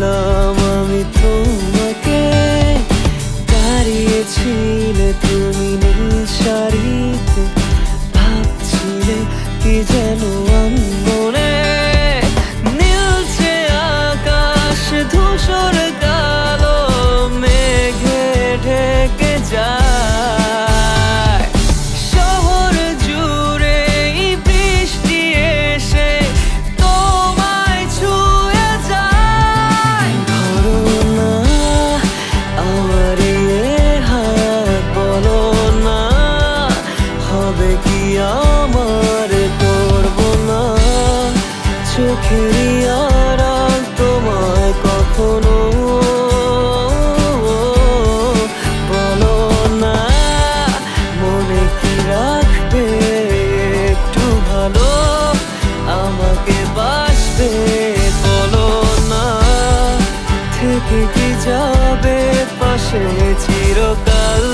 পেলাম আমি তোমাকে। দাঁড়িয়েছিলে তুমি নীল শাড়িতে, ভাবছিলে কি যেন মনে। নীলছে আকাশ ধূসর কালো মেঘে ঢেকে যায়। শহর জুড়ে বৃষ্টি এসে তোমায় ছুঁয়ে যায়। ধরো না আমার হাত, বলো না হবে কি আমার, করবো না চোখেরই আড়াল তোমায় কখনো। বলো না মনে কি রাখবে একটু ভালো, আমাকে বাসবে। বলো না থেকে কি যাবে পাশে চিরকাল।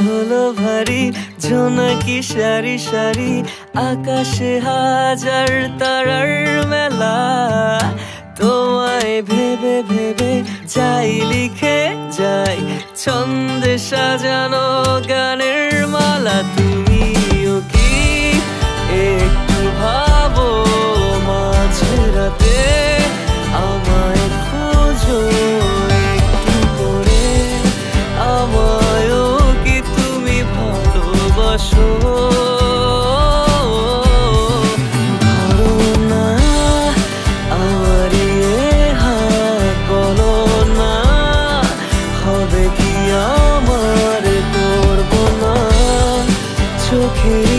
হলো ভারী জোনাকি সারি সারি, আকাশে হাজার তারার মেলা। তোমায় ভেবে ভেবে যাই লিখে যাই ছন্দে সাজানো গানের মালা। তুমিও কি একটু ভাবো মাঝে রাতে আমায় খোঁজো একটু করে, আমায়ও কি তুমি ভালোবাসো। ধরো না আমার হাত, বলো না হবে কি আমার, করবো না চোখের